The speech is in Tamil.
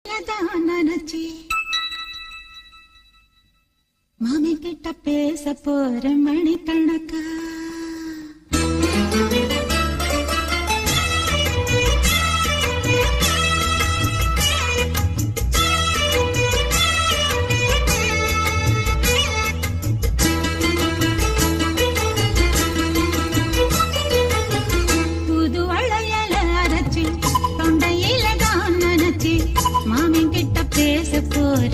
நினைச்சி மாமி கிட்ட பேச போற மணிக்கணக்கா புது வளையல அரைச்சி தொண்டையில தான் நினைச்சி மாமி கிட்ட பேச போற